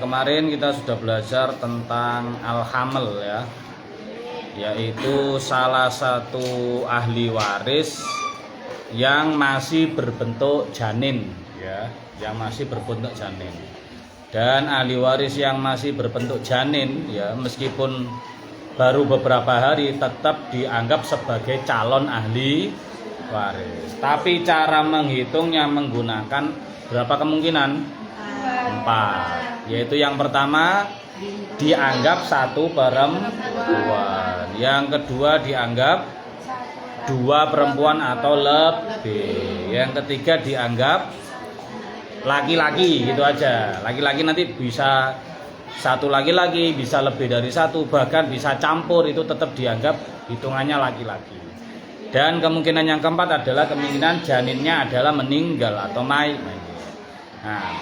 Kemarin kita sudah belajar tentang al-haml ya, yaitu salah satu ahli waris yang masih berbentuk janin ya, yang masih berbentuk janin. Dan ahli waris yang masih berbentuk janin ya, meskipun baru beberapa hari tetap dianggap sebagai calon ahli waris. Tapi cara menghitungnya menggunakan berapa kemungkinan? 4, yaitu yang pertama dianggap 1 perempuan, yang kedua dianggap 2 perempuan atau lebih, yang ketiga dianggap laki-laki, gitu aja. Laki-laki nanti bisa 1 laki-laki, bisa lebih dari 1, bahkan bisa campur, itu tetap dianggap hitungannya laki-laki. Dan kemungkinan yang keempat adalah kemungkinan janinnya adalah meninggal atau mayit. Nah,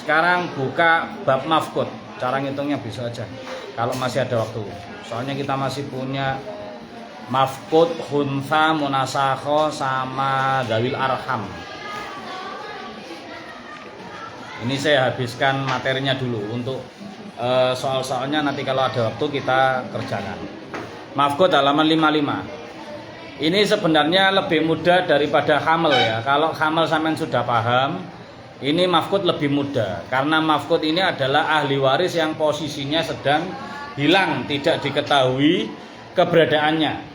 sekarang buka bab mafqud. Cara ngitungnya bisa aja kalau masih ada waktu. Soalnya kita masih punya mafqud, khuntha, munasakho sama dawil arham. Ini saya habiskan materinya dulu untuk soal-soalnya, nanti kalau ada waktu kita kerjakan. Mafqud halaman 55. Ini sebenarnya lebih mudah daripada hamil ya. Kalau hamil sampean sudah paham, ini mafqud lebih mudah, karena mafqud ini adalah ahli waris yang posisinya sedang hilang, tidak diketahui keberadaannya.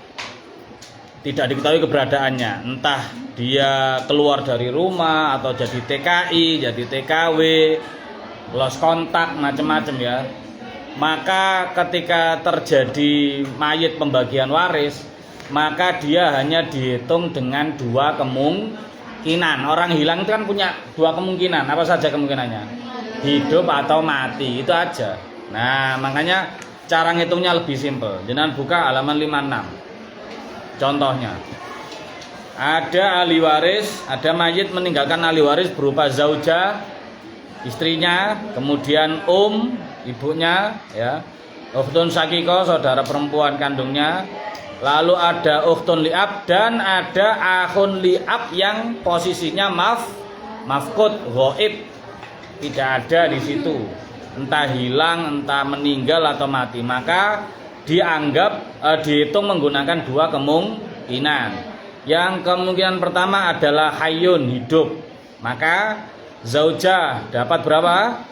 Tidak diketahui keberadaannya, entah dia keluar dari rumah atau jadi TKI, jadi TKW, lost kontak, macam-macam ya. Maka ketika terjadi mayit pembagian waris, maka dia hanya dihitung dengan 2 kemungkinan. Orang hilang itu kan punya 2 kemungkinan. Apa saja kemungkinannya? Hidup atau mati, itu aja. Nah, makanya cara ngitungnya lebih simpel. Jangan buka halaman 56. Contohnya, ada ahli waris, ada mayit meninggalkan ahli waris berupa zauja, istrinya, kemudian ibunya ya, ukhtun syakiko, saudara perempuan kandungnya, lalu ada ukhtun li'ab, dan ada akhun li'ab yang posisinya mafqud, ghaib, tidak ada di situ, entah hilang, entah meninggal atau mati. Maka dianggap dihitung menggunakan 2 kemungkinan. Yang kemungkinan pertama adalah hayyun, hidup, maka zaujah dapat berapa?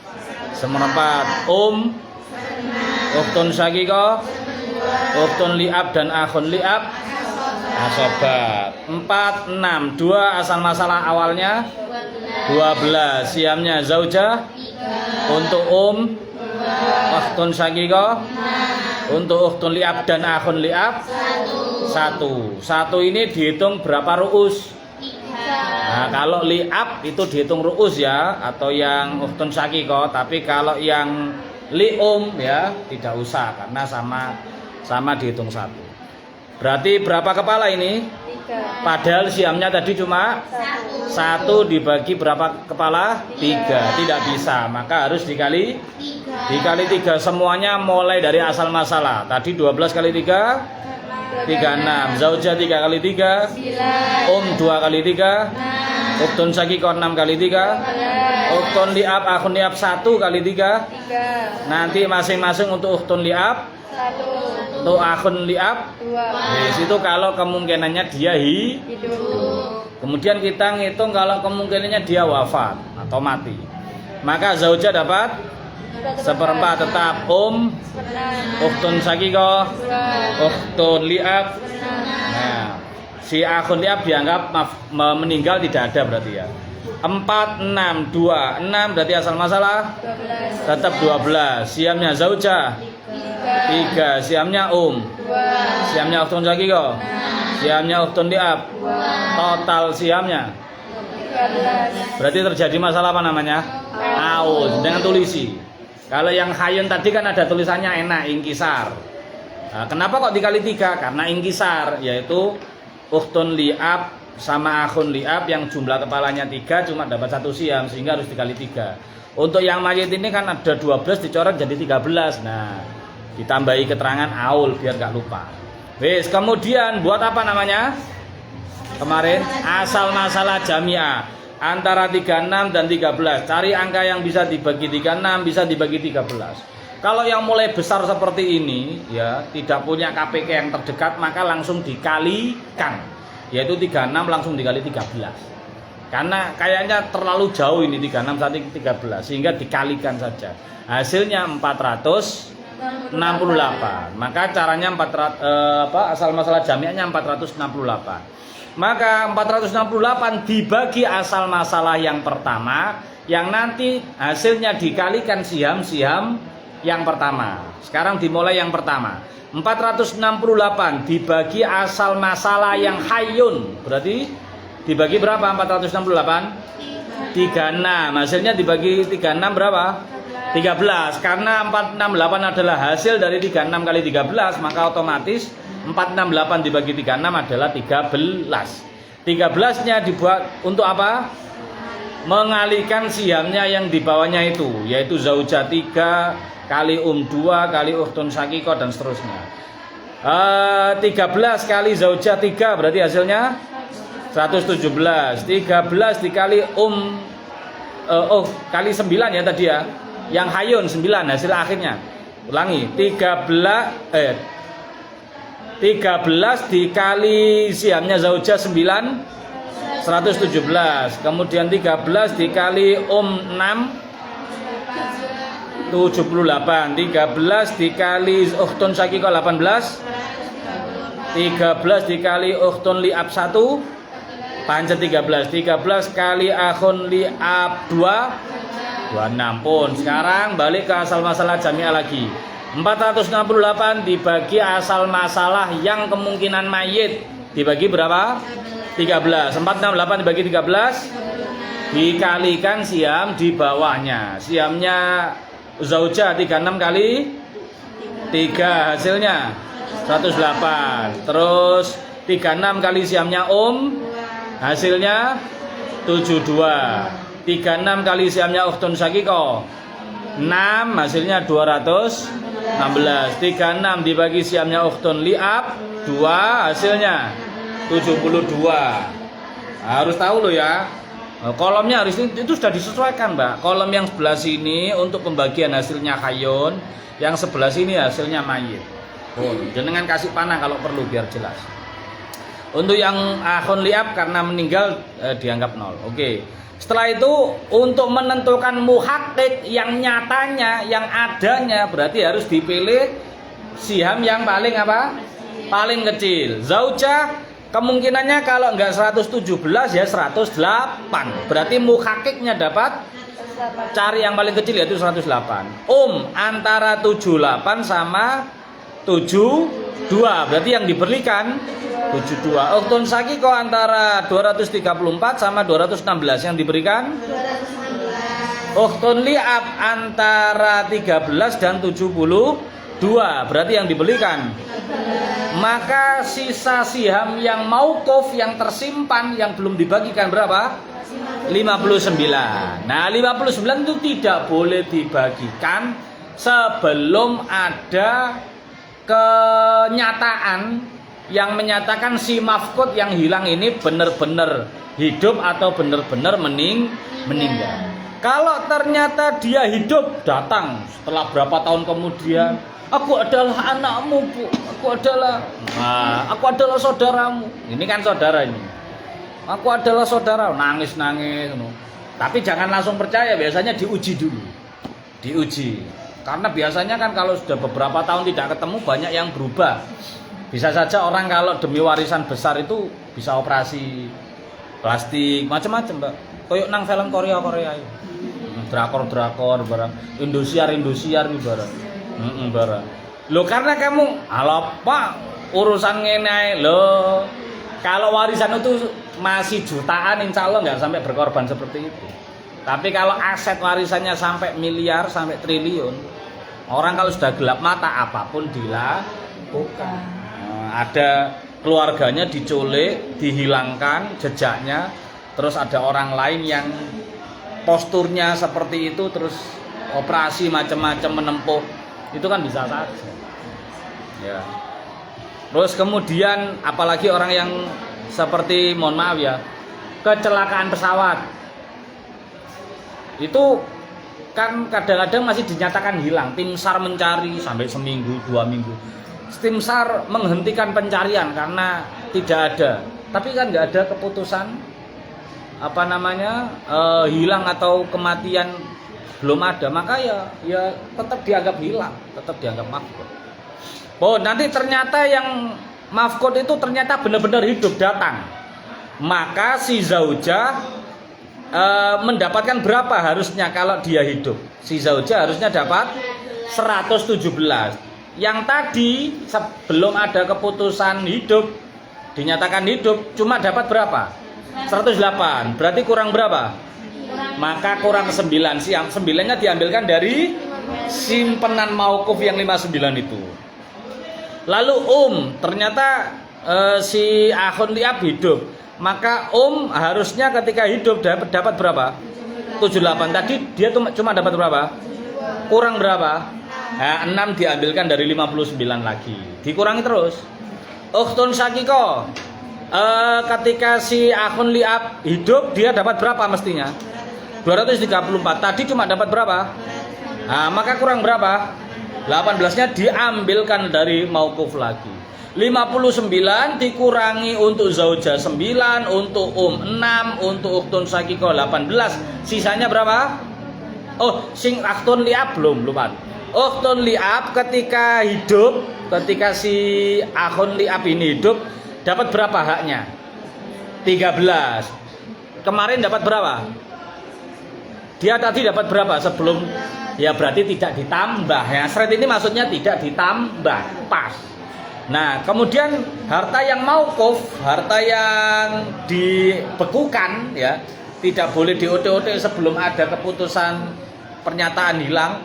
1/4. Ukhtun syakiko, ukhtun li'ab dan akhun li'ab asobat. 4, 6, 2 asal masalah awalnya 12. Siamnya zaujah, untuk ukhtun syakiko, untuk ukhtun li'ab dan akhun li'ab 1 ini dihitung berapa ru'us? Nah, kalau li'ab itu dihitung ru'us ya, atau yang ukhtun syakiko. Tapi kalau yang ya tidak usah, karena sama dihitung 1. Berarti berapa kepala ini? 3. Padahal siamnya tadi cuma 1 dibagi berapa kepala? 3. Tidak bisa, maka harus dikali 3. Semuanya mulai dari asal masalah. Tadi 12 kali 3 36. Zaujah 3 kali 3 2 kali 3, ukhtun syakiko 6 kali 3, ukhtun li'ab akhun li'ab 1 kali 3. Nanti masing-masing untuk ukhtun li'ab 1, untuk akhun li'ab 2. di situ kalau kemungkinannya dia Hidup. Kemudian kita ngitung kalau kemungkinannya dia wafat atau mati. Maka zaujah dapat 1/4 tetap, ukhtun syakiko, 2. ukhtun li'ab. Nah, si akhun li'ab dianggap meninggal, tidak ada berarti ya. 4, 6, 2, 6 berarti asal masalah 12. tetap 12. Siamnya zaujah 3, siamnya 2. siamnya ukhtun syakiko, siamnya ukhtun li'ab. 2. Total siamnya 13. berarti terjadi masalah apa namanya? Aus, dengan tulisi. Kalau yang hayun tadi kan ada tulisannya enak, ingkisar. Nah, kenapa kok dikali 3? Karena ingkisar, yaitu ukhtun li'ab sama akhun li'ab yang jumlah kepalanya 3 cuma dapat 1 siam, sehingga harus dikali 3. Untuk yang mayit ini kan ada 12 dicoret jadi 13. Nah, ditambahi keterangan aul biar gak lupa. Wes, kemudian buat apa namanya? Kemarin asal masalah jami'ah. antara 36 dan 13. Cari angka yang bisa dibagi 36, bisa dibagi 13. Kalau yang mulai besar seperti ini ya, tidak punya KPK yang terdekat, maka langsung dikalikan. Yaitu 36 langsung dikali 13. Karena kayaknya terlalu jauh ini 36 sampai 13, sehingga dikalikan saja. Hasilnya 468. Maka caranya asal masalah jami'nya 468. Maka 468 dibagi asal masalah yang pertama, yang nanti hasilnya dikalikan siham-siham yang pertama. Sekarang dimulai yang pertama. 468 dibagi asal masalah yang hayyun. Berarti dibagi berapa 468? 36. Hasilnya dibagi 36 berapa? 13. Karena 468 adalah hasil dari 36 kali 13, maka otomatis 468 dibagi 36 adalah 13. 13-nya dibuat untuk apa? Mengalihkan sihamnya yang di bawahnya itu, yaitu zaujah 3 kali 2 kali ukhtun syakikoh dan seterusnya. 13 kali zaujah 3 berarti hasilnya 117. 13 dikali kali 9 ya tadi ya. Yang hayun 9 hasil akhirnya. Ulangi, 13 dikali sihamnya zaujah 9 117. Kemudian 13 dikali 6 78. 13 dikali ukhtun syakikoh 18. 13 dikali ukhtun li'ab 1 pancet 13. 13 kali akhun li'ab 2 26 pun. Sekarang balik ke asal masalah jami'ah lagi. 468 dibagi asal masalah yang kemungkinan mayit dibagi berapa? 13. 468 dibagi 13 dikalikan siam di bawahnya. Siamnya zaujah 36 kali 3 hasilnya 108. Terus 36 kali siamnya hasilnya 72. 36 kali siamnya ukhtun syakikoh 6 hasilnya 216. 36 dibagi siamnya ukhtun li'ab 2 hasilnya 72. Harus tahu loh ya. Kolomnya harus itu sudah disesuaikan, Mbak. Kolom yang sebelah sini untuk pembagian hasilnya hayun, yang sebelah sini hasilnya mayit. Jenengan kasih panah kalau perlu biar jelas. Untuk yang akhun li'ab karena meninggal dianggap 0. Oke. Setelah itu untuk menentukan muhakkik yang nyatanya, yang adanya, berarti harus dipilih siham yang paling apa? Paling kecil. Zaujah kemungkinannya kalau enggak 117 ya 108. Berarti muhakkiknya dapat cari yang paling kecil yaitu 108. Antara 78 sama 72. Berarti yang diberikan 72. Ukhtun syakikoh antara 234 sama 216 yang diberikan 216. Ukhtun li'ab antara 13 dan 72. Berarti yang diberikan 13. Maka sisa siham yang mauquf yang tersimpan yang belum dibagikan berapa? 59. Nah, 59 itu tidak boleh dibagikan sebelum ada kenyataan yang menyatakan si mafqud yang hilang ini benar-benar hidup atau benar-benar meninggal. Kalau ternyata dia hidup, datang setelah berapa tahun kemudian, aku adalah anakmu, Bu. Aku adalah saudaramu. Ini kan saudara ini. Aku adalah saudara, nangis-nangis. Tapi jangan langsung percaya, biasanya diuji dulu. Diuji. Karena biasanya kan kalau sudah beberapa tahun tidak ketemu banyak yang berubah. Bisa saja orang kalau demi warisan besar itu bisa operasi plastik, macam-macam, Mbak. Kayak nang film Korea itu. Drakor barang, Indosiar barang. Barang. Loh karena kamu, halo Pak, urusan ngene loh. Kalau warisan itu masih jutaan, insya Allah nggak sampai berkorban seperti itu. Tapi kalau aset warisannya sampai miliar, sampai triliun, orang kalau sudah gelap mata apapun dilakukan. Ada keluarganya diculik, dihilangkan jejaknya, terus ada orang lain yang posturnya seperti itu, terus operasi macam-macam menempuh, itu kan bisa saja. Ya. Terus kemudian apalagi orang yang seperti, mohon maaf ya, kecelakaan pesawat, Itu kan kadang-kadang masih dinyatakan hilang. Tim SAR mencari sampai seminggu, 2 minggu. Tim SAR menghentikan pencarian karena tidak ada. Tapi kan nggak ada keputusan hilang atau kematian, belum ada. Maka ya tetap dianggap hilang, tetap dianggap mafqud. Oh, nanti ternyata yang mafqud itu ternyata benar-benar hidup datang. Maka si zaujah mendapatkan berapa harusnya kalau dia hidup? Si zaujah harusnya dapat 117. Yang tadi sebelum ada keputusan hidup, dinyatakan hidup, cuma dapat berapa? 108. Berarti kurang berapa? Maka kurang 9. 9-nya diambilkan dari simpenan mauquf yang 59 itu. Lalu ternyata si akhun liab hidup. Maka harusnya ketika hidup dapat berapa? 78. Tadi dia cuma dapat berapa? Kurang berapa? Nah, 6 diambilkan dari 59 lagi. Dikurangi terus. Ukhtun syakiko. Ketika si akhun liab hidup, dia dapat berapa mestinya? 234. Tadi cuma dapat berapa? Nah, maka kurang berapa? 18-nya diambilkan dari mauquf lagi. 59 dikurangi untuk zaujah 9, untuk 6, untuk ukhtun syakiko 18. Sisanya berapa? Oh, sing ukhtun liab belum lupa. Ukhtun liab ketika hidup, ketika si akhun liab ini hidup, dapat berapa haknya? 13. Kemarin dapat berapa? Dia tadi dapat berapa sebelum? Ya berarti tidak ditambah. Ya, syarat ini maksudnya tidak ditambah, pas. Nah, kemudian harta yang mauquf, harta yang dibekukan, ya, tidak boleh di-OT-OT sebelum ada keputusan pernyataan hilang,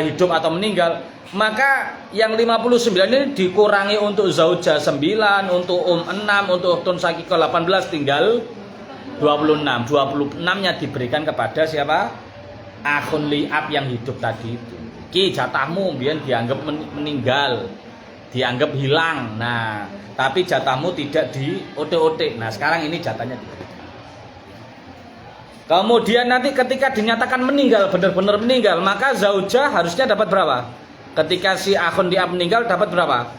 hidup atau meninggal. Maka yang 59 ini dikurangi untuk zaujah 9, untuk 6, untuk ukhtun syakiko 18, tinggal 26. 26-nya diberikan kepada siapa? Akhun liab yang hidup tadi itu. Ki jatahmu biar dianggap meninggal, dianggap hilang. Nah, tapi jatahmu tidak di OT-OT. Nah, sekarang ini jatahnya diberikan. Kemudian nanti ketika dinyatakan meninggal, benar-benar meninggal, maka zaujah harusnya dapat berapa? Ketika si akhun liab meninggal dapat berapa?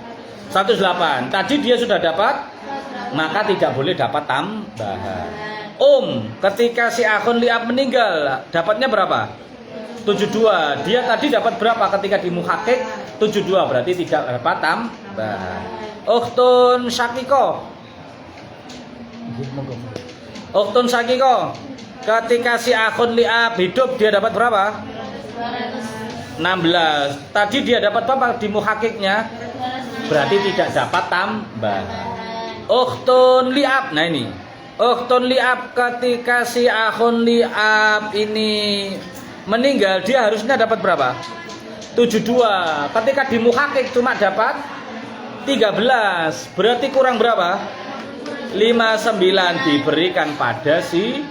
108. Tadi dia sudah dapat, maka tidak boleh dapat tambahan. Ketika si akhun liab meninggal dapatnya berapa? 72. Dia tadi dapat berapa ketika di muhakik? 72. Berarti tidak dapat tambahan. Ukhtun syakiko. Ukhtun syakiko. Ketika si akhun liab hidup dia dapat berapa? 16. Tadi dia dapat berapa di muhakiknya? Berarti tidak dapat tambahan. Ukhtun liab. Nah ini. Ukhtun liab ketika si akhun liab ini meninggal, dia harusnya dapat berapa? 72. Ketika di muhakik cuma dapat 13. Berarti kurang berapa? 59 diberikan pada si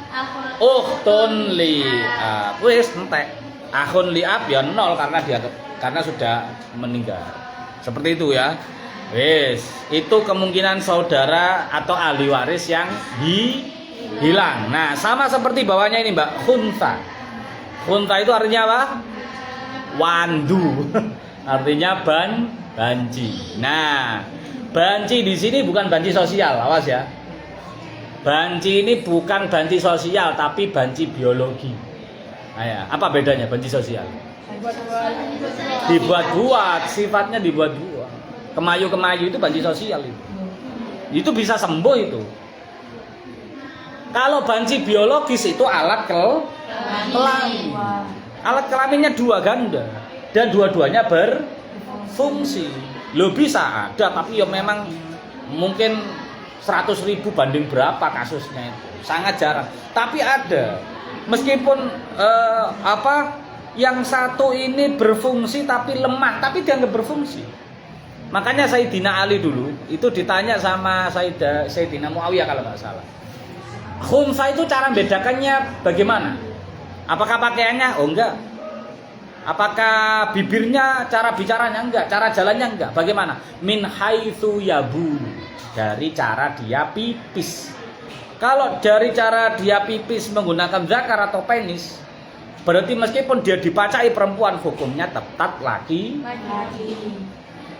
ukhtun liab. Wis entek. Akhun liab ya 0 karena sudah meninggal. Seperti itu ya. Wis, itu kemungkinan saudara atau ahli waris yang hilang. Nah, sama seperti bawahnya ini, Mbak, khunsa. Khunsa itu artinya apa? Wandu. Artinya banci. Nah, banci di sini bukan banci sosial, awas ya. Banci ini bukan banci sosial tapi banci biologi. Nah, ya, apa bedanya banci sosial? Dibuat-buat, sifatnya dibuat-buat. Kemayu-kemayu itu banci sosial itu. Itu bisa sembuh itu. Kalau banci biologis itu alat kelamin. Alat kelaminnya 2 ganda dan dua-duanya berfungsi. Lo bisa ada tapi ya memang mungkin 100.000 banding berapa kasusnya itu. Sangat jarang. Tapi ada. Meskipun yang satu ini berfungsi tapi lemah, tapi dianggap berfungsi. Makanya Sayyidina Ali dulu itu ditanya sama Sayyidina Muawiyah kalau nggak salah. Khunsa itu cara membedakannya bagaimana? Apakah pakaiannya? Oh enggak. Apakah bibirnya, cara bicaranya? Enggak. Cara jalannya? Enggak. Bagaimana? Min haitsu yabu. Dari cara dia pipis. Kalau dari cara dia pipis menggunakan zakar atau penis, Berarti meskipun dia dipacai perempuan, hukumnya tetap laki.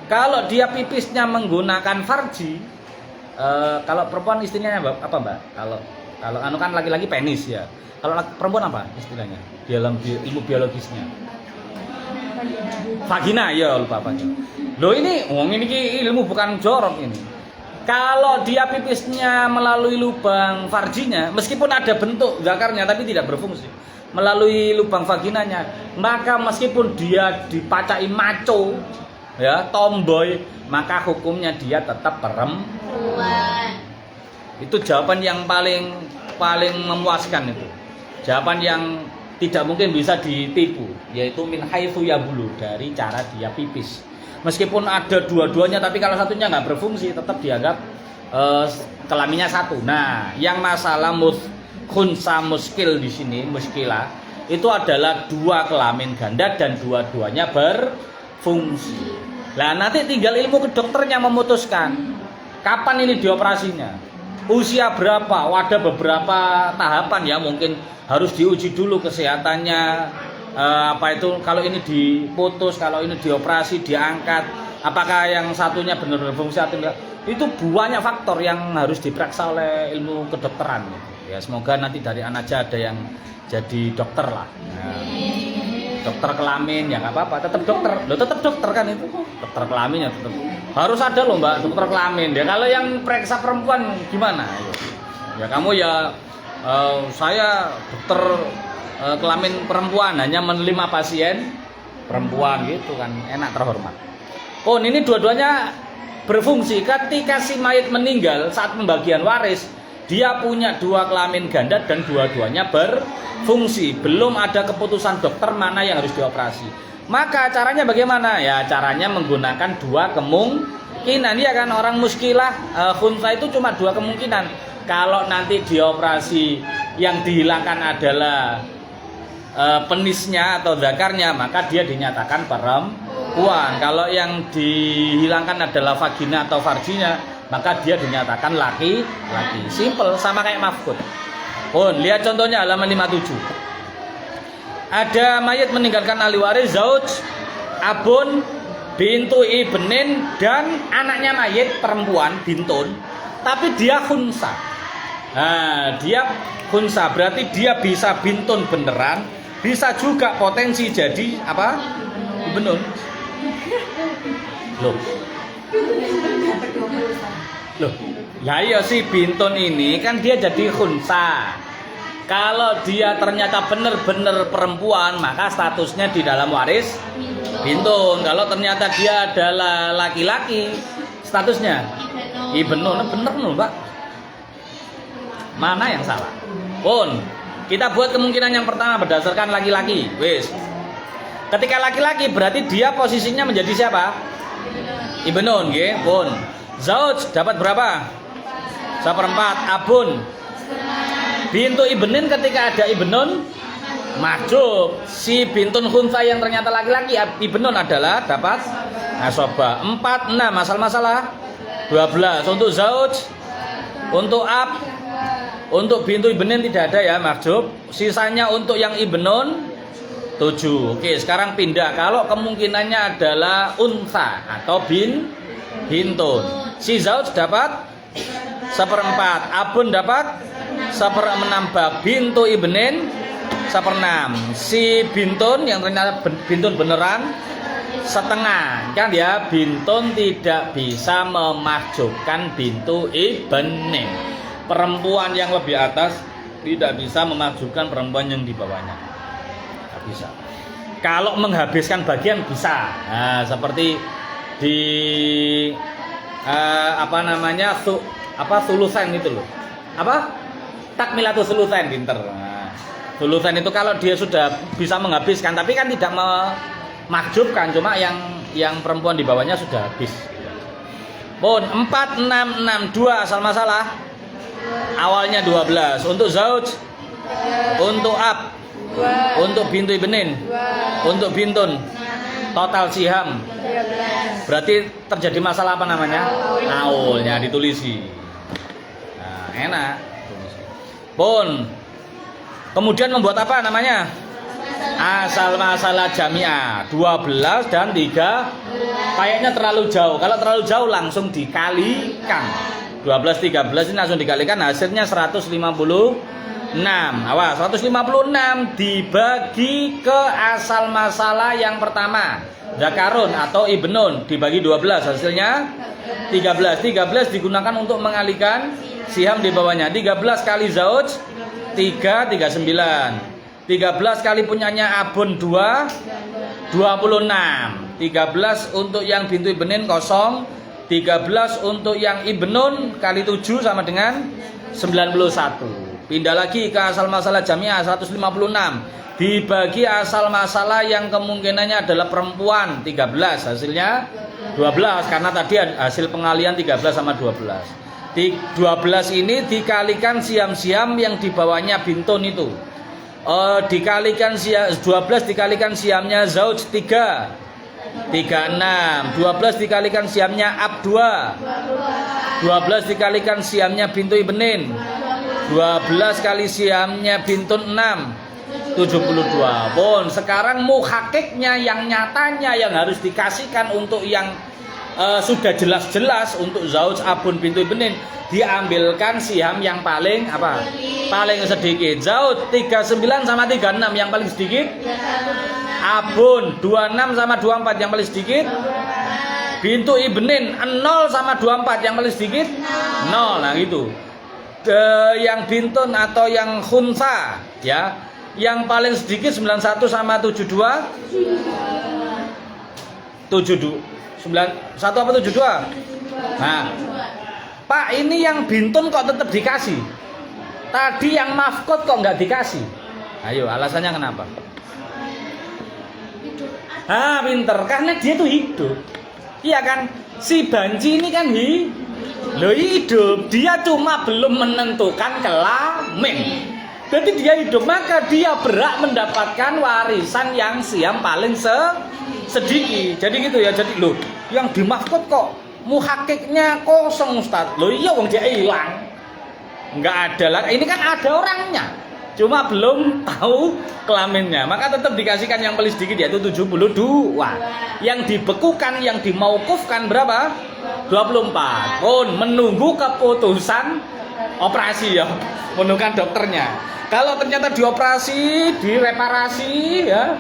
Kalau dia pipisnya menggunakan farji, kalau perempuan istilahnya apa mbak? Kalau anu kan laki-laki penis ya. Kalau perempuan apa istilahnya? Dalam ilmu biologisnya. Vagina, ya lupa vagina. Loh ini ilmu bukan jorok ini. Kalau dia pipisnya melalui lubang farjinya, meskipun ada bentuk zakarnya tapi tidak berfungsi, melalui lubang vaginanya, maka meskipun dia dipacai maco, ya tomboy, maka hukumnya dia tetap perempuan. Itu jawaban yang paling memuaskan itu. Jawaban yang tidak mungkin bisa ditipu, yaitu min haitsu yabulu, dari cara dia pipis. Meskipun ada dua-duanya, tapi kalau satunya nggak berfungsi, tetap dianggap kelaminnya satu. Nah, yang masalah khunsa muskil di sini, muskilah, itu adalah dua kelamin ganda dan dua-duanya berfungsi. Nah, nanti tinggal ilmu kedokteran yang memutuskan kapan ini dioperasinya, usia berapa. Ada beberapa tahapan ya, mungkin harus diuji dulu kesehatannya. Kalau ini diputus, kalau ini dioperasi, diangkat, apakah yang satunya benar-benar fungsi atau enggak, itu banyak faktor yang harus diperiksa oleh ilmu kedokteran gitu. Ya semoga nanti dari Anaja ada yang jadi dokter lah. Nah, dokter kelamin ya nggak apa-apa, tetap dokter kan itu, dokter kelamin ya tetap harus ada loh mbak, dokter kelamin ya. Kalau yang periksa perempuan gimana ya kamu ya, saya dokter kelamin perempuan, hanya menerima pasien perempuan gitu kan, enak, terhormat. Oh ini dua-duanya berfungsi. Ketika si mayit meninggal saat pembagian waris, dia punya dua kelamin ganda dan dua-duanya berfungsi. Belum ada keputusan dokter mana yang harus dioperasi. Maka caranya bagaimana? Ya caranya menggunakan dua kemungkinan. Ya kan, orang muskilah khunsa itu cuma dua kemungkinan. Kalau nanti dioperasi yang dihilangkan adalah penisnya atau zakarnya, maka dia dinyatakan perempuan. Kalau yang dihilangkan adalah vagina atau farjinya, maka dia dinyatakan laki-laki. Simple, sama kayak mafkud. Lihat contohnya halaman 57. Ada mayit meninggalkan ahli waris, zauj, abun, bintu ibnin, dan anaknya mayit perempuan bintun, tapi dia khunsa. Nah, dia khunsa berarti dia bisa bintun beneran, bisa juga potensi jadi apa? Ibnun. Loh, ya iya sih, bintun ini kan dia jadi khunsa. Kalau dia ternyata benar-benar perempuan, maka statusnya di dalam waris bintun. Kalau ternyata dia adalah laki-laki, statusnya ibnun. Bener loh, Mbak. Mana yang salah? Kita buat kemungkinan yang pertama berdasarkan laki-laki. Ketika laki-laki berarti dia posisinya menjadi siapa? Ibnun, nggih. Zauj dapat berapa? 1/4. Abun. Bintu ibnin, ketika ada ibnun mahjub. Si bintun khunsa yang ternyata laki-laki, ibnun adalah dapat asobah. 4, 6, masalah 12. Untuk zauj, untuk ab, untuk bintu ibnin tidak ada ya mahjub. Sisanya untuk yang ibnun 7. Oke, sekarang pindah. Kalau kemungkinannya adalah unsa atau bintun. Si zauj dapat 1/4, abun dapat 1/6, bintu ibnin 1/6. Si bintun yang ternyata bintun beneran setengah. Kan ya, bintun tidak bisa memahjubkan bintu ibnin. Perempuan yang lebih atas tidak bisa memahjubkan perempuan yang di bawahnya. Tidak bisa. Kalau menghabiskan bagian bisa. Nah, seperti di sulusan itu loh. Takmilatul sulusan, pinter. Nah, sulusan itu kalau dia sudah bisa menghabiskan, tapi kan tidak memahjubkan, cuma yang perempuan di bawahnya sudah habis. 4, 6, 6, 2 asal masalah. Awalnya 12. Untuk zauj, untuk ab, untuk bintu ibnin, untuk bintun, total siham. Berarti terjadi masalah apa namanya? Aulnya ditulisi. Nah, enak. Kemudian membuat apa namanya? asal masalah jami'ah 12 dan 3 kayaknya terlalu jauh. Kalau terlalu jauh langsung dikalikan. 12 13 ini langsung dikalikan hasilnya 156. Awas, 156 dibagi ke asal masalah yang pertama. Zakarun atau ibnun dibagi 12 hasilnya 13. 13 digunakan untuk mengalihkan siham di bawahnya. 13 kali zauj 3 39. 13 kali punyanya abun 2 26. 13 untuk yang bintu ibnin kosong. 13 untuk yang ibnun kali 7 sama dengan 91. Pindah lagi ke asal masalah jami'ah 156. Dibagi asal masalah yang kemungkinannya adalah perempuan 13 hasilnya 12 karena tadi hasil pengalian 13 sama 12. 12 ini dikalikan siam-siam yang di bawahnya bintun itu. Dikalikan 12 dikalikan siamnya zauj 3 36. 12 dikalikan siamnya ab 2 12 dikalikan siamnya bintu ibnin 12 kali siamnya bintun 6 72. Bon, sekarang muhakiknya yang nyatanya yang harus dikasihkan untuk yang sudah jelas-jelas untuk zauj abun bintu ibnin diambilkan siham yang paling apa? Paling sedikit. Zauj 39 sama 36 yang paling sedikit. Abun 26 sama 24 yang paling sedikit. Bintu ibnin 0 sama 24 yang paling sedikit 0. Nah gitu. Yang bintun atau yang khunsa ya, yang paling sedikit 91 sama 72 91 apa 72. Nah Pak, ini yang bintun kok tetap dikasih, tadi yang mafkot kok nggak dikasih? Ayo, alasannya kenapa? Pinter, karena dia tuh hidup. Iya kan, si Banci ini kan hidup, dia cuma belum menentukan kelamin. Jadi dia hidup, maka dia berhak mendapatkan warisan yang siam paling sedikit. Jadi gitu ya. Jadi loh, yang dimahkot kok muhakiknya kosong Ustaz. Loh iya wong dia hilang. Enggak ada lah. Ini kan ada orangnya. Cuma belum tahu kelaminnya. Maka tetap dikasihkan yang paling sedikit yaitu 72. Yang dibekukan, yang dimaukufkan berapa? 24. Pun menunggu keputusan operasi ya. Menunggu dokternya. Kalau ternyata dioperasi, direparasi ya,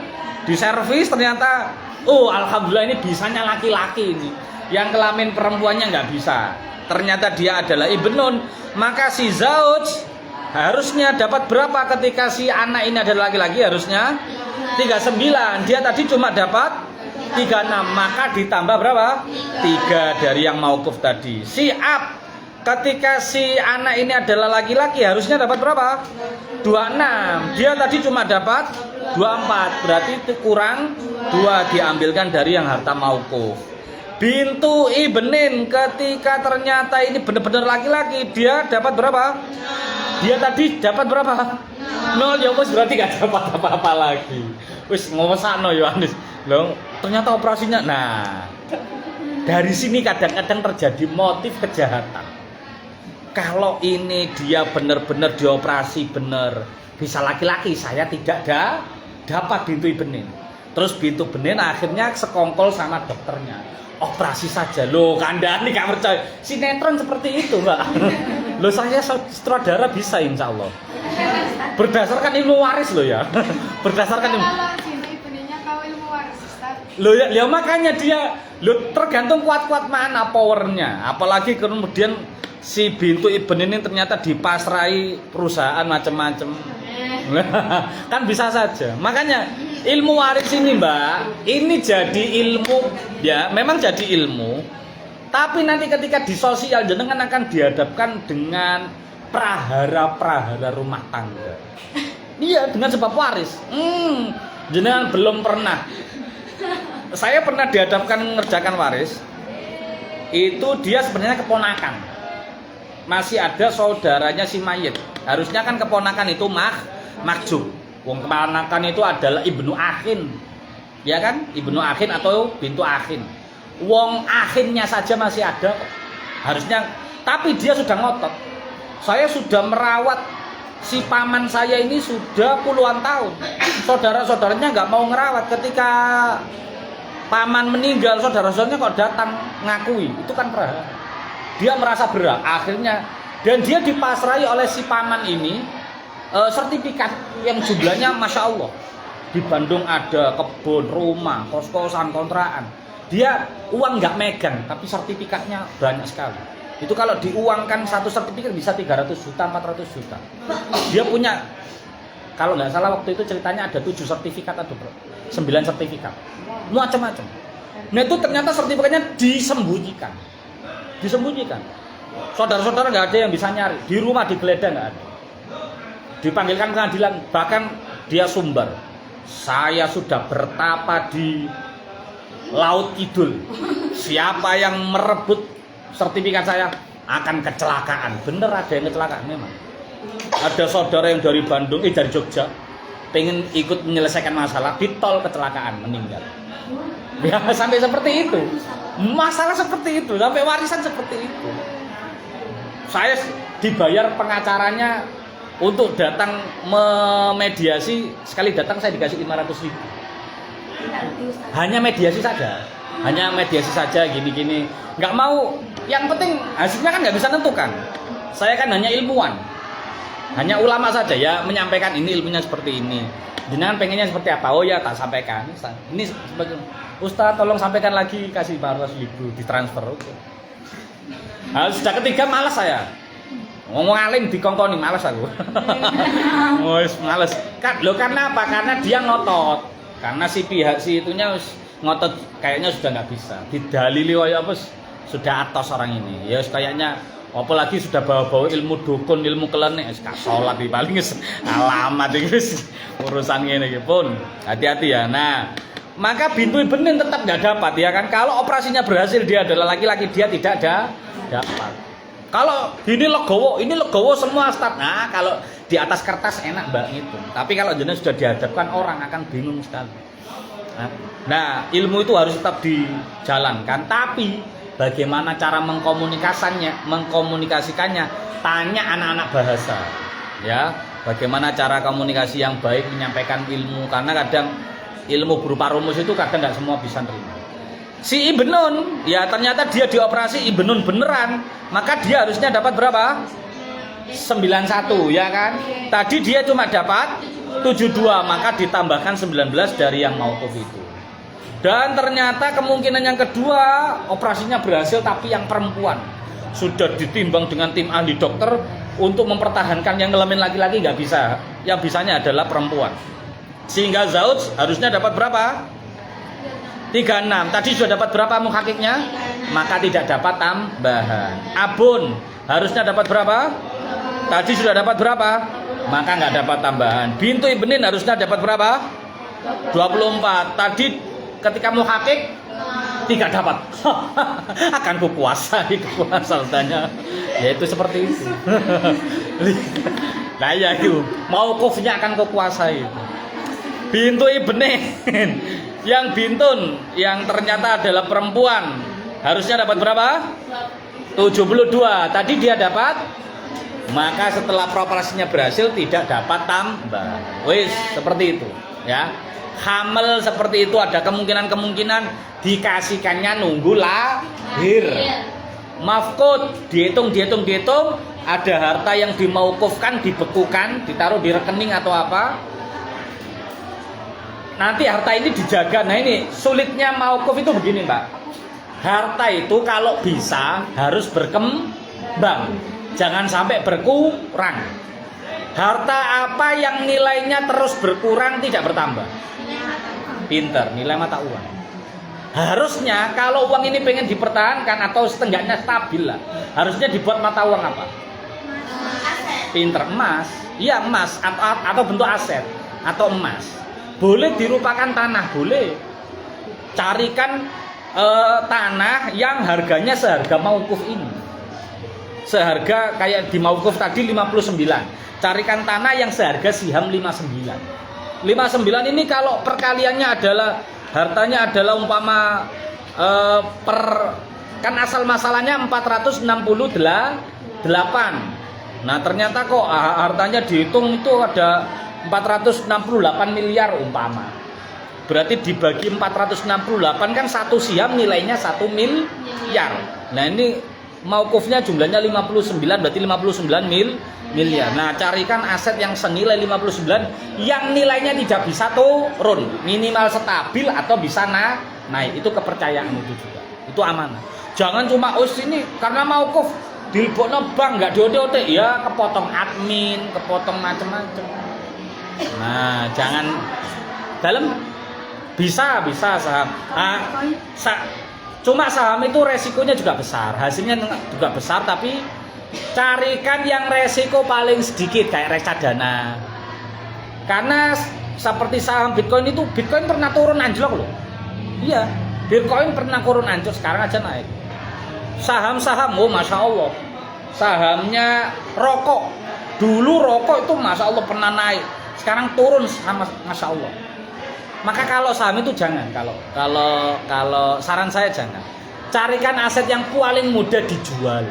diservis ternyata alhamdulillah ini bisanya laki-laki ini. Yang kelamin perempuannya nggak bisa. Ternyata dia adalah ibnun, maka si zauj harusnya dapat berapa ketika si anak ini adalah laki-laki? Harusnya 39. Dia tadi cuma dapat 36, maka ditambah berapa? 3 dari yang mauquf tadi. Si ab ketika si anak ini adalah laki-laki harusnya dapat berapa? 26. Dia tadi cuma dapat 24. Berarti itu kurang 2 diambilkan dari yang harta mauquf. Bintu ibnin ketika ternyata ini benar-benar laki-laki, dia dapat berapa? Dia tadi dapat berapa? 0. Ya wis berarti gak dapat apa-apa lagi. Wis ngomosakno Yohanes. Loh, ternyata operasinya. Nah, dari sini kadang-kadang terjadi motif kejahatan. Kalau ini dia benar-benar dioperasi benar, bisa laki-laki, saya tidak dapat bintu ibnin. Terus bintu ibnin akhirnya sekongkol sama dokternya. Operasi saja. Loh, kandani gak percaya. Sinetron seperti itu, Mbak. Loh, saya sutradara bisa insya Allah. Berdasarkan ilmu waris loh ya. Berdasarkan ilmu. Kalau bintu ibninnya kau ilmu waris, Ustaz. Loh ya makanya dia tergantung kuat-kuat mana powernya. Apalagi kemudian si bintu ibn ini ternyata dipasrai perusahaan macam-macam. Kan bisa saja. Makanya ilmu waris ini Mbak, ini jadi ilmu ya, memang jadi ilmu. Tapi nanti ketika di sosial jenengan akan dihadapkan dengan prahara-prahara rumah tangga. Iya, dengan sebab waris. Jenengan belum pernah. Saya pernah dihadapkan mengerjakan waris. Itu dia sebenarnya keponakan. Masih ada saudaranya si mayit. Harusnya kan keponakan itu mahjub. Wong keponakan itu adalah ibnu akhin. Ya kan? Ibnu akhin atau bintu akhin. Wong akhinnya saja masih ada. Harusnya, tapi dia sudah ngotot. Saya sudah merawat si paman saya ini sudah puluhan tahun. Saudara-saudaranya nggak mau ngerawat. Ketika paman meninggal, saudara-saudaranya kok datang ngakui. Itu kan perhara. Dia merasa berat. Akhirnya, dan dia dipasrai oleh si paman ini sertifikat yang jumlahnya Masya Allah. Di Bandung ada kebun, rumah, kos-kosan, kontrakan. Dia uang nggak megang, tapi sertifikatnya banyak sekali. Itu kalau diuangkan satu sertifikat bisa 300 juta, 400 juta. Dia punya, kalau nggak salah waktu itu ceritanya ada 7 sertifikat atau 9 sertifikat. Macam-macam. Nah itu ternyata sertifikatnya disembunyikan. Disembunyikan. Saudara-saudara nggak ada yang bisa nyari. Di rumah digeledah nggak ada. Dipanggilkan pengadilan, bahkan dia sumber. Saya sudah bertapa di Laut Kidul. Siapa yang merebut sertifikat saya akan kecelakaan. Bener ada yang kecelakaan memang. Ada saudara yang dari Bandung, dari Jogja, pengen ikut menyelesaikan masalah, di tol kecelakaan, meninggal. Ya sampai seperti itu. Masalah seperti itu, sampai warisan seperti itu. Saya dibayar pengacaranya untuk datang memediasi, sekali datang saya dikasih 500.000. Hanya mediasi saja. Hanya mediasi saja gini-gini. Nggak mau, yang penting hasilnya kan nggak bisa nentukan. Saya kan hanya ilmuwan, hanya ulama saja ya, menyampaikan ini ilmunya seperti ini. Jenengan pengennya seperti apa? Oh ya tak sampaikan. Ini sebagai Ustaz tolong sampaikan lagi, kasih 500.000 ditransfer. Nah, sudah ketiga malas saya. Ngomong alim dikongkoni malas aku. Malas. Karena apa? Karena dia ngotot. Karena si pihak si itunya ngotot, kayaknya sudah nggak bisa. Didalili kayak apa? Sudah atos orang ini. Ya kayaknya apalagi sudah bawa-bawa ilmu dukun, ilmu kelenek, gak sholat di paling alamat itu urusan ini pun. Hati-hati ya. Nah, maka bintu benin tetap nggak dapat ya kan. Kalau operasinya berhasil, dia adalah laki-laki, dia tidak dapat. Kalau ini legowo semua start. Nah, kalau di atas kertas enak mbak itu. Tapi kalau jenis sudah dihadapkan orang akan bingung sekali. Nah, ilmu itu harus tetap dijalankan. Tapi bagaimana cara mengkomunikasikannya? Tanya anak-anak bahasa. Ya, bagaimana cara komunikasi yang baik menyampaikan ilmu? Karena kadang ilmu berupa rumus itu kadang nggak semua bisa nerima. Si Ibnun, ya ternyata dia dioperasi Ibnun beneran, maka dia harusnya dapat berapa? 91 ya kan? Tadi dia cuma dapat 72, maka ditambahkan 19 dari yang mauquf itu. Dan ternyata kemungkinan yang kedua operasinya berhasil, tapi yang perempuan sudah ditimbang dengan tim ahli dokter untuk mempertahankan yang kelamin laki-laki nggak bisa. Yang bisanya adalah perempuan. Sehingga zauj harusnya dapat berapa? 36. Tadi sudah dapat berapa muhakiknya? Maka tidak dapat tambahan. Abun harusnya dapat berapa? Tadi sudah dapat berapa? Maka nggak dapat tambahan. Bintu ibnin harusnya dapat berapa? 24. Tadi ketika muhakik tidak dapat. Akan kukuasai kekuasaannya. Ya itu seperti itu. Nah ya itu mauqufnya akan kukuasai. Bintu ibnin yang bintun yang ternyata adalah perempuan harusnya dapat berapa? 72. Tadi dia dapat, maka setelah operasinya berhasil tidak dapat tambah. Wis seperti itu ya. Hamil seperti itu ada kemungkinan dikasihkannya nunggu lahir. Mafqud dihitung ada harta yang dimaukufkan, dibekukan, ditaruh di rekening atau apa. Nanti harta ini dijaga. Nah ini sulitnya mauquf itu begini Mbak. Harta itu kalau bisa harus berkembang, jangan sampai berkurang. Harta apa yang nilainya terus berkurang tidak bertambah? Pinter, nilai mata uang. Harusnya kalau uang ini pengen dipertahankan atau setengahnya stabil lah, harusnya dibuat mata uang apa? Pinter, emas. Iya emas atau bentuk aset atau emas. Boleh dirupakan tanah, boleh. Carikan tanah yang harganya seharga mauquf ini. Seharga kayak di mauquf tadi 59. Carikan tanah yang seharga siham 59. 59 ini kalau perkaliannya adalah hartanya adalah umpama kan asal masalahnya 468. Nah ternyata kok hartanya dihitung itu ada 468 miliar umpama. Berarti dibagi 468 kan satu siam nilainya 1 miliar. Nah ini mauqufnya jumlahnya 59, berarti 59 miliar. Nah carikan aset yang senilai 59 yang nilainya tidak bisa turun, minimal stabil atau bisa naik. Itu kepercayaan itu juga. Itu amanah. Jangan cuma ini karena mauquf dilebokno bank nggak diote-ote ya, kepotong admin, kepotong macam-macam. Nah, jangan dalam bisa saham. Cuma saham itu resikonya juga besar, hasilnya juga besar, tapi carikan yang resiko paling sedikit kayak reksadana. Karena seperti saham Bitcoin itu, Bitcoin pernah turun anjlok loh. Iya, Bitcoin pernah turun anjlok, sekarang aja naik. Saham-saham, oh masya Allah, sahamnya rokok. Dulu rokok itu masya Allah pernah naik, sekarang turun sama masya Allah. Maka kalau saham itu jangan, kalau saran saya jangan. Carikan aset yang paling mudah dijual,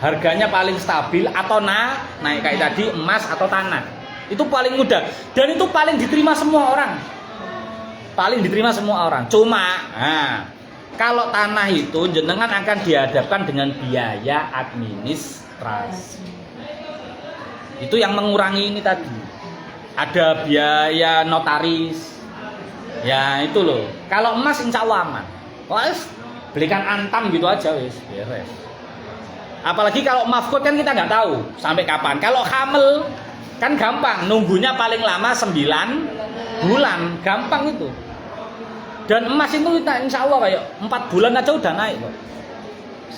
harganya paling stabil atau naik kayak tadi emas atau tanah. Itu paling mudah dan itu paling diterima semua orang. Cuma, kalau tanah itu jenengan akan dihadapkan dengan biaya administrasi. Itu yang mengurangi ini tadi. Ada biaya notaris. Ya itu loh. Kalau emas insya Allah aman. Wes belikan antam gitu aja wes beres. Apalagi kalau mafkut kan kita nggak tahu sampai kapan. Kalau hamil kan gampang, nunggunya paling lama 9 bulan, gampang itu. Dan emas itu kita insya Allah kayak 4 bulan aja udah naik kok.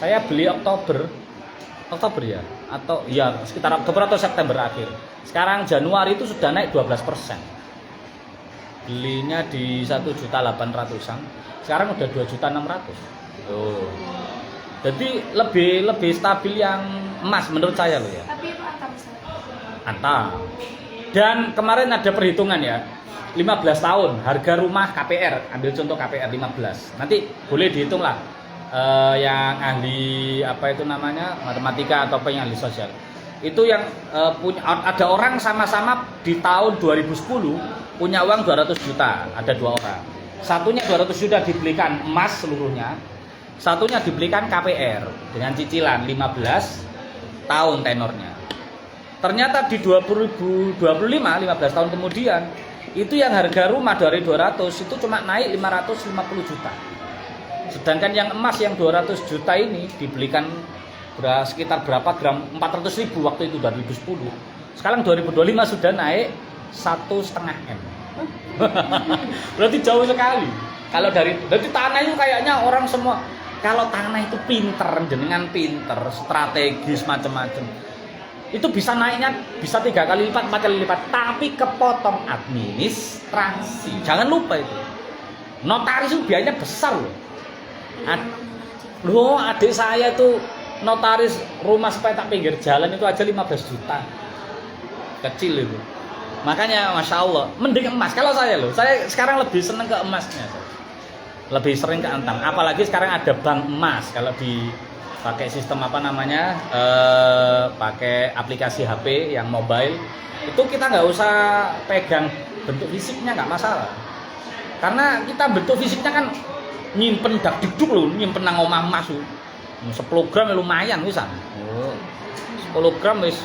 Saya beli Oktober ya, atau ya sekitar Oktober atau September akhir. Sekarang Januari itu sudah naik 12%. Belinya di 1.800.000-an, sekarang udah 2.600.000. Tuh. Jadi lebih stabil yang emas menurut saya loh ya. Tapi itu antam. Dan kemarin ada perhitungan ya. 15 tahun harga rumah KPR, ambil contoh KPR 15. Nanti boleh dihitung lah yang ahli apa itu namanya matematika atau yang ahli sosial. Itu yang punya, ada orang sama-sama di tahun 2010 punya uang 200 juta, ada 2 orang. Satunya 200 juta dibelikan emas seluruhnya, satunya dibelikan KPR dengan cicilan 15 tahun tenornya. Ternyata di 2025, 15 tahun kemudian, itu yang harga rumah dari 200 itu cuma naik 550 juta. Sedangkan yang emas yang 200 juta ini dibelikan sekitar berapa gram? 400.000 waktu itu 2010. Sekarang 2025 sudah naik 1,5 M. Berarti jauh sekali. Kalau dari tanah itu kayaknya orang semua kalau tanah itu pinter, jenengan pinter, strategis macam-macam. Itu bisa naiknya bisa 3 kali lipat, 4 kali lipat, tapi kepotong administrasi. Jangan lupa itu. Notaris itu biayanya besar loh. Adik saya tuh notaris rumah sepetak pinggir jalan itu aja 15 juta. Kecil itu. Makanya masya Allah, mending emas. Kalau saya sekarang lebih seneng ke emasnya. Lebih sering ke antam. Apalagi sekarang ada bank emas. Kalau pakai sistem apa namanya, pakai aplikasi HP yang mobile, itu kita nggak usah pegang bentuk fisiknya, nggak masalah. Karena kita bentuk fisiknya kan nyimpen dak diduk loh, nyimpen nang omah emas tuh. 10 gram ya lumayan wisan. 10 gram wis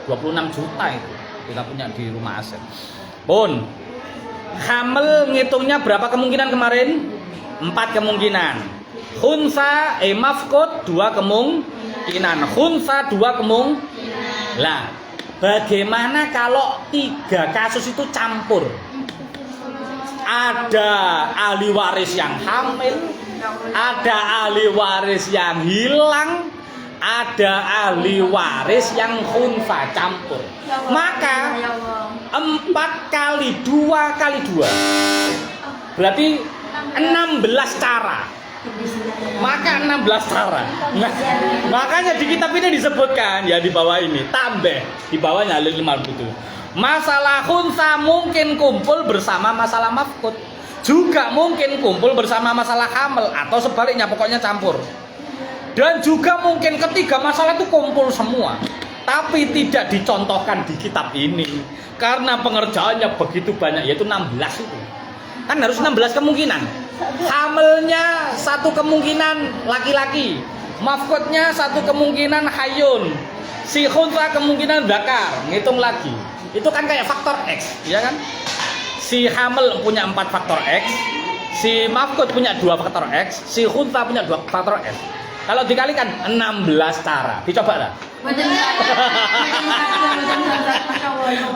26 juta itu kita punya di rumah aset. Pun hamil ngitungnya berapa kemungkinan kemarin? 4 kemungkinan. Khunsa mafkut 2 kemungkinan. Khunsa 2 kemungkinan. Lah, bagaimana kalau 3 kasus itu campur? Ada ahli waris yang hamil, ada ahli waris yang hilang, ada ahli waris yang khunsa campur. Maka 4 kali 2 kali 2 berarti 16 cara. Maka 16 cara. Nah, makanya di kitab ini disebutkan ya di bawah ini, tambah di bawahnya 50. Masalah khunsa mungkin kumpul bersama masalah mafkut, juga mungkin kumpul bersama masalah hamil atau sebaliknya, pokoknya campur. Dan juga mungkin ketiga masalah itu kumpul semua. tapi tidak dicontohkan di kitab ini karena pengerjaannya begitu banyak, yaitu 16 itu. Kan harus 16 kemungkinan. Hamilnya satu kemungkinan laki-laki, mafkodnya satu kemungkinan hayun, si khunsa kemungkinan zakar. Ngitung lagi, itu kan kayak faktor X, ya kan? Si hamil punya 4 faktor X, si mafkod punya 2 faktor X, si khunsa punya 2 faktor X. Kalau dikalikan 16 cara, dicoba lah.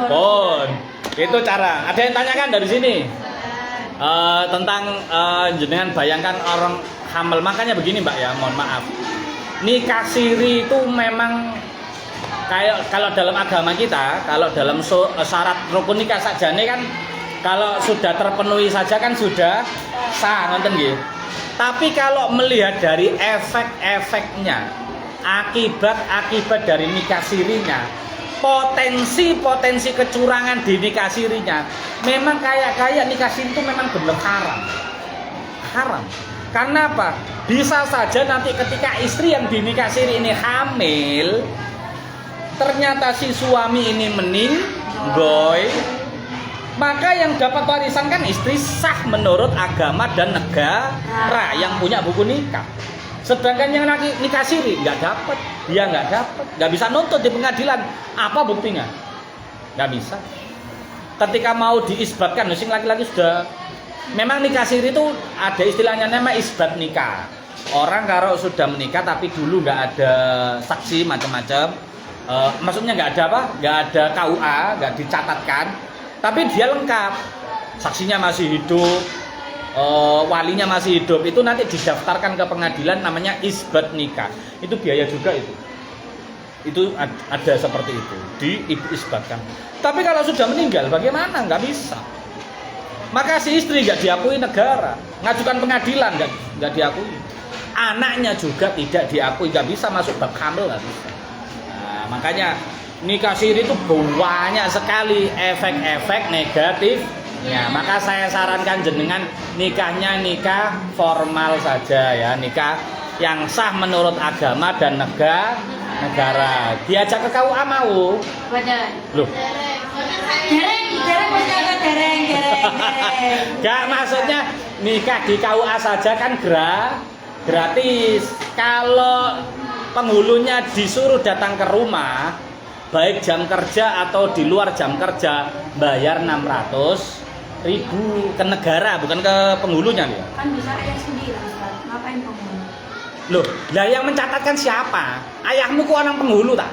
Bon, itu cara. Ada yang tanyakan dari sini tentang jenengan bayangkan orang hamil. Makanya begini Mbak ya, mohon maaf. Nikah siri itu memang kayak kalau dalam agama kita, kalau dalam syarat rukun nikah sajane kan kalau sudah terpenuhi saja kan sudah sah, ngoten nggih. Tapi kalau melihat dari efek-efeknya, akibat-akibat dari nikah sirinya, potensi kecurangan di nikah sirinya, memang kayak nikah siri itu memang benar haram. Karena apa? Bisa saja nanti ketika istri yang di nikah siri ini hamil, ternyata si suami ini meninggoy, maka yang dapat warisan kan istri sah menurut agama dan negara yang punya buku nikah. Sedangkan yang nikah siri nggak dapat, dia nggak bisa nuntut di pengadilan. Apa buktinya? Nggak bisa. Ketika mau diisbatkan, sing laki-laki sudah, memang nikah siri itu ada istilahnya nama isbat nikah. Orang kalau sudah menikah tapi dulu nggak ada saksi macam-macam, maksudnya nggak ada apa? Nggak ada KUA, nggak dicatatkan. Tapi dia lengkap, saksinya masih hidup, walinya masih hidup, itu nanti didaftarkan ke pengadilan namanya isbat nikah. Itu biaya juga itu ada seperti itu, diisbatkan. Tapi kalau sudah meninggal bagaimana? Nggak bisa. Maka si istri nggak diakui negara, ngajukan pengadilan nggak diakui. Anaknya juga tidak diakui, nggak bisa masuk bab hamil, nggak bisa. Nah, makanya nikah siri itu banyak sekali efek-efek negatifnya. Maka saya sarankan jenengan nikahnya nikah formal saja ya, nikah yang sah menurut agama dan negara. Diajak ke KUA mau? Loh. Dereng. Gak, maksudnya nikah di KUA saja kan gratis. Kalau penghulunya disuruh datang ke rumah, baik jam kerja atau di luar jam kerja, bayar 600.000 ke negara, bukan ke penghulunya ya. Kan bisa ayah sendiri, ngapain penghulu? Loh, lah yang mencatatkan siapa? Ayahmu kok orang penghulu tak?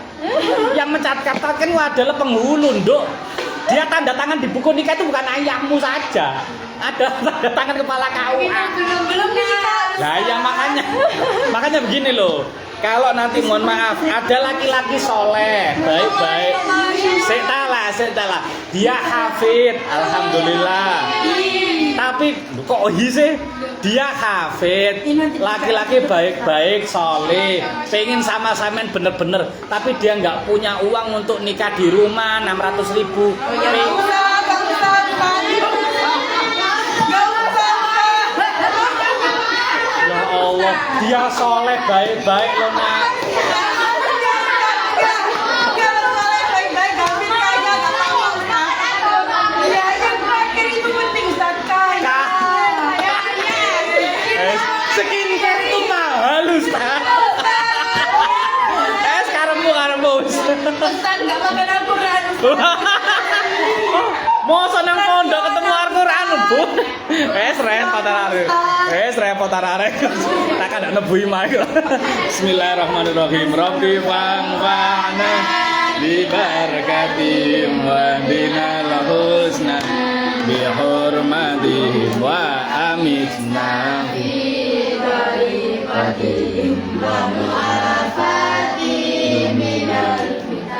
Yang mencatatkan itu adalah penghulu, Nduk. Dia tanda tangan di buku nikah itu bukan ayahmu saja. Ada tanda tangan kepala KUA. Belum nikah. Lah ya makanya begini loh. Kalau nanti mohon maaf ada laki-laki soleh, baik-baik, setalah, dia hafid, alhamdulillah. Tapi kok sih? Dia hafid, laki-laki baik-baik, soleh, pengen sama-sama bener-bener, tapi dia nggak punya uang untuk nikah di rumah 600.000. Allah, dia soleh baik-baik loh nak. Skincare itu mahal Ustaz. Sekarang Ustaz nggak makan Al-Quran. Mau senang pondok ketemu Al-Quran Bu. repot arek. Tak ada nebui maik. Bismillahirrahmanirrahim. Rabbi fa'ana bi barakatihim wa dinal husna bi hurmatihim wa amitna bi tariqatihim wa mu'afatihim minal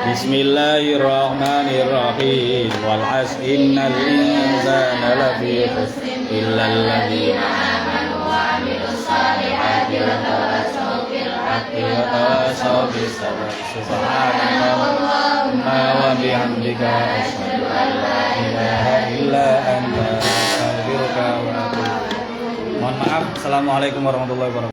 Bismillahirrahmanirrahim. Wal 'asri innal insana lafi khusr illa alladziina aamanu wa 'amilus shalihati wa tawassaw bil haqqi wa tawassaw bis sabr. Subhanallahumma wa bihamdika asyhadu an la ilaha illa anta astaghfiruka wa atubu ilaik. Mohon maaf. Assalamualaikum warahmatullahi wabarakatuh.